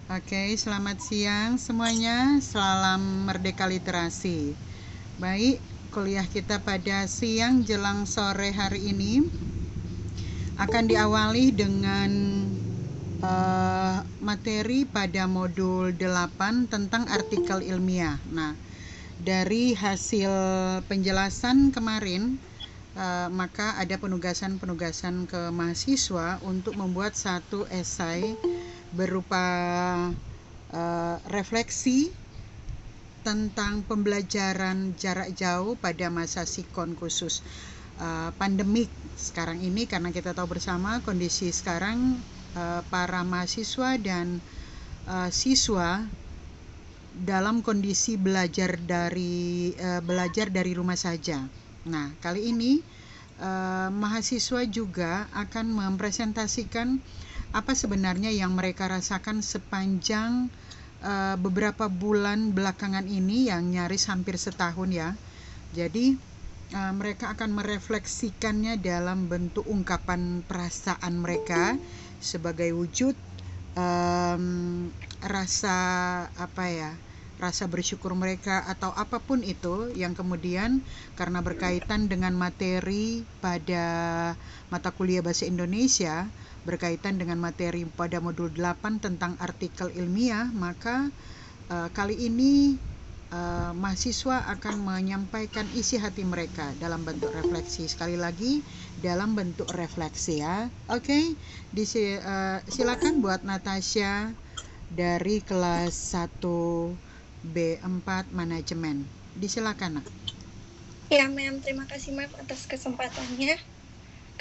Oke, selamat siang semuanya. Salam Merdeka Literasi. Baik, kuliah kita pada siang jelang sore hari ini akan diawali dengan materi pada modul 8 tentang artikel ilmiah. Nah, dari hasil penjelasan kemarin, maka ada penugasan-penugasan ke mahasiswa untuk membuat satu esai berupa refleksi tentang pembelajaran jarak jauh pada masa sikon khusus pandemik sekarang ini, karena kita tahu bersama kondisi sekarang para mahasiswa dan siswa dalam kondisi belajar dari rumah saja. Nah, kali ini mahasiswa juga akan mempresentasikan apa sebenarnya yang mereka rasakan sepanjang beberapa bulan belakangan ini, yang nyaris hampir setahun ya. Jadi mereka akan merefleksikannya dalam bentuk ungkapan perasaan mereka sebagai wujud rasa rasa bersyukur mereka atau apapun itu, yang kemudian karena berkaitan dengan materi pada mata kuliah Bahasa Indonesia, berkaitan dengan materi pada modul 8 tentang artikel ilmiah, maka kali ini mahasiswa akan menyampaikan isi hati mereka dalam bentuk refleksi. Sekali lagi, dalam bentuk refleksi ya. Oke, silakan buat Natasha dari kelas 1 B4 Manajemen. Disilakan, Nak. Ya, Ma'am. Terima kasih, Ma'am, atas kesempatannya.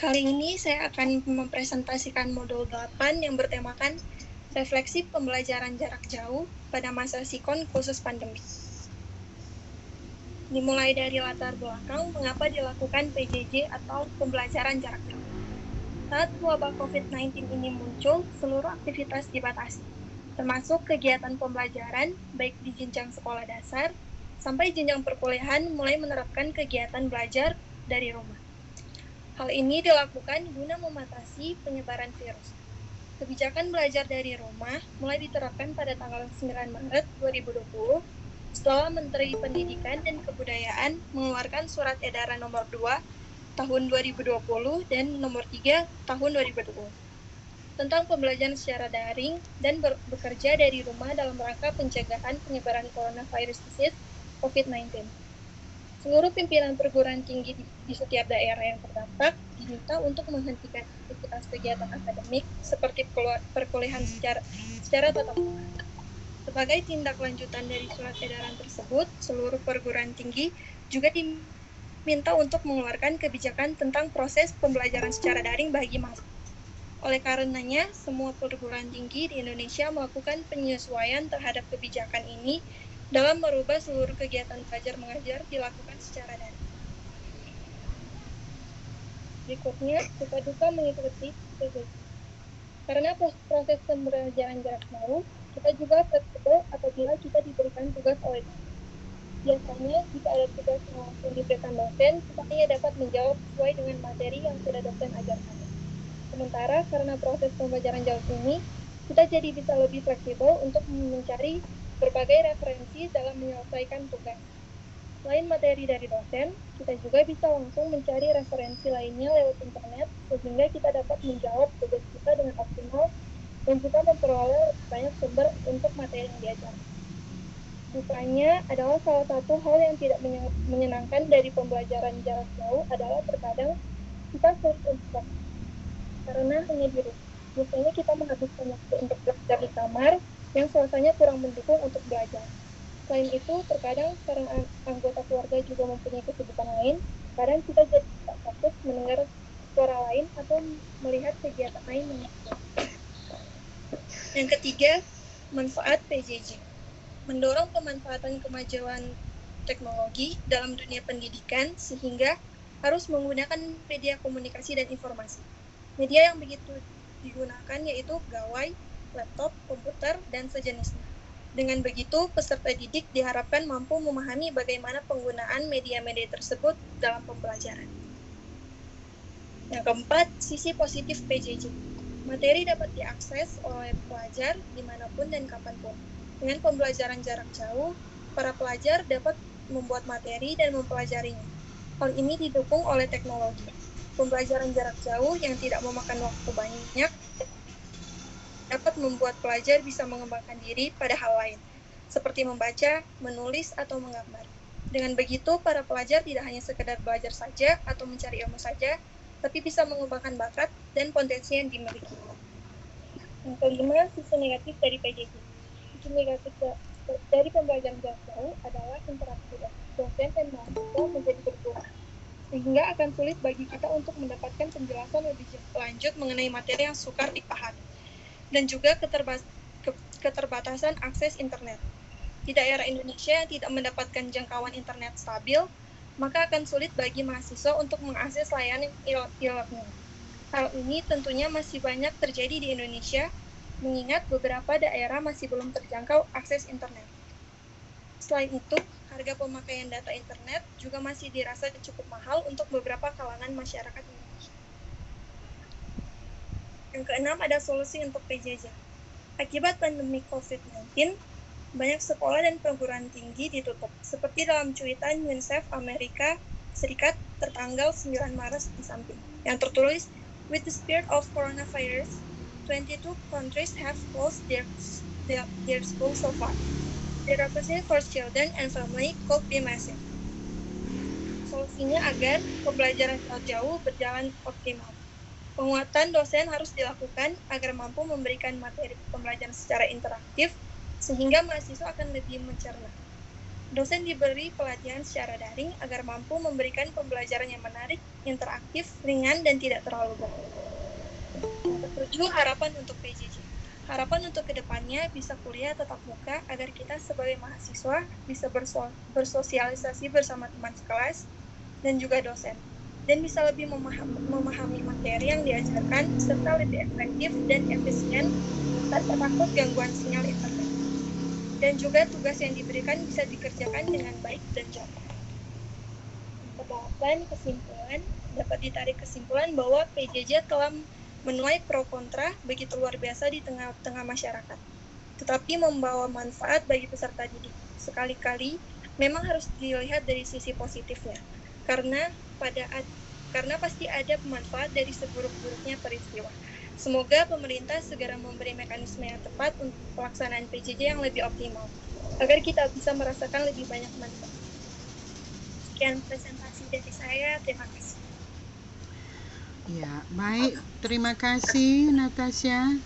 Kali ini saya akan mempresentasikan modul 8 yang bertemakan refleksi pembelajaran jarak jauh pada masa sikon khusus pandemi. Dimulai dari latar belakang mengapa dilakukan PJJ atau pembelajaran jarak jauh. Saat wabah COVID-19 ini muncul, seluruh aktivitas dibatasi, termasuk kegiatan pembelajaran baik di jenjang sekolah dasar sampai jenjang perkuliahan mulai menerapkan kegiatan belajar dari rumah. Hal ini dilakukan guna membatasi penyebaran virus. Kebijakan belajar dari rumah mulai diterapkan pada tanggal 9 Maret 2020 setelah Menteri Pendidikan dan Kebudayaan mengeluarkan Surat Edaran Nomor 2 Tahun 2020 dan Nomor 3 Tahun 2020 tentang pembelajaran secara daring dan bekerja dari rumah dalam rangka pencegahan penyebaran coronavirus disease COVID-19. Seluruh pimpinan perguruan tinggi di setiap daerah yang terdampak diminta untuk menghentikan aktivitas kegiatan akademik seperti perkuliahan secara tatap muka. Sebagai tindak lanjutan dari surat edaran tersebut, seluruh perguruan tinggi juga diminta untuk mengeluarkan kebijakan tentang proses pembelajaran secara daring bagi mahasiswa. Oleh karenanya, semua perguruan tinggi di Indonesia melakukan penyesuaian terhadap kebijakan ini dalam merubah seluruh kegiatan belajar mengajar dilakukan secara daring. Berikutnya, suka-duka mengikuti PJJ. Karena proses pembelajaran jarak jauh, kita juga fleksibel apabila kita diberikan tugas oleh dosen. Biasanya, jika ada tugas yang langsung diberikan dosen, kita hanya dapat menjawab sesuai dengan materi yang sudah dosen ajarkan. Sementara, karena proses pembelajaran jauh ini, kita jadi bisa lebih fleksibel untuk mencari berbagai referensi dalam menyelesaikan tugas. Selain materi dari dosen, kita juga bisa langsung mencari referensi lainnya lewat internet, sehingga kita dapat menjawab tugas kita dengan optimal dan juga memperoleh banyak sumber untuk materi yang diajarkan. Dukanya adalah salah satu hal yang tidak menyenangkan dari pembelajaran jarak jauh adalah terkadang kita sulit untuk karena hanya di rumah. Biasanya kita menghabiskan waktu untuk belajar di kamar yang suasananya kurang mendukung untuk belajar. Selain itu, terkadang karena anggota keluarga juga mempunyai kesibukan lain, kadang kita jadi tidak fokus mendengar suara lain atau melihat kegiatan lain. Yang ketiga, manfaat PJJ. Mendorong pemanfaatan kemajuan teknologi dalam dunia pendidikan sehingga harus menggunakan media komunikasi dan informasi. Media yang begitu digunakan yaitu gawai, laptop, komputer, dan sejenisnya. Dengan begitu, peserta didik diharapkan mampu memahami bagaimana penggunaan media-media tersebut dalam pembelajaran. Yang keempat, sisi positif PJJ. Materi dapat diakses oleh pelajar dimanapun dan kapanpun. Dengan pembelajaran jarak jauh, para pelajar dapat membuat materi dan mempelajarinya. Hal ini didukung oleh teknologi. Pembelajaran jarak jauh yang tidak memakan waktu banyak dapat membuat pelajar bisa mengembangkan diri pada hal lain, seperti membaca, menulis, atau menggambar. Dengan begitu, para pelajar tidak hanya sekedar belajar saja atau mencari ilmu saja, tapi bisa mengembangkan bakat dan potensi yang dimiliki. Yang kelima, sisi negatif dari PJJ. Sisi negatif dari pembelajaran jarak jauh adalah interaksi dosen dan mahasiswa menjadi berkurang, sehingga akan sulit bagi kita untuk mendapatkan penjelasan lebih lanjut mengenai materi yang sukar dipahami, dan juga keterbatasan akses internet. Di daerah Indonesia yang tidak mendapatkan jangkauan internet stabil, maka akan sulit bagi mahasiswa untuk mengakses layanan ilmu. Hal ini tentunya masih banyak terjadi di Indonesia, mengingat beberapa daerah masih belum terjangkau akses internet. Selain itu, harga pemakaian data internet juga masih dirasa cukup mahal untuk beberapa kalangan masyarakat Indonesia. Yang keenam, ada solusi untuk PJJ. Akibat pandemi COVID-19, banyak sekolah dan perguruan tinggi ditutup, seperti dalam cuitan UNICEF Amerika Serikat tertanggal 9 Maret di samping, yang tertulis, "With the spirit of coronavirus, 22 countries have closed their schools so far. The repression for children and family could be massive." Solusinya agar pembelajaran jauh berjalan optimal. Penguatan dosen harus dilakukan agar mampu memberikan materi pembelajaran secara interaktif, sehingga mahasiswa akan lebih mencerna. Dosen diberi pelatihan secara daring agar mampu memberikan pembelajaran yang menarik, interaktif, ringan, dan tidak terlalu berat. Yang ketujuh, harapan untuk PJJ. Harapan untuk kedepannya bisa kuliah tatap muka agar kita sebagai mahasiswa bisa bersosialisasi bersama teman sekelas dan juga dosen, dan bisa lebih memahami materi yang diajarkan serta lebih efektif dan efisien tanpa takut gangguan sinyal internet. Dan juga tugas yang diberikan bisa dikerjakan dengan baik dan cepat. Berdasarkan kesimpulan, dapat ditarik kesimpulan bahwa PJJ telah menuai pro kontra begitu luar biasa di tengah-tengah masyarakat, tetapi membawa manfaat bagi peserta didik. Sekali-kali memang harus dilihat dari sisi positifnya, karena pasti ada manfaat dari seburuk-buruknya peristiwa. Semoga pemerintah segera memberi mekanisme yang tepat untuk pelaksanaan PJJ yang lebih optimal, agar kita bisa merasakan lebih banyak manfaat. Sekian presentasi dari saya, terima kasih. Ya, baik. Terima kasih, Natasha.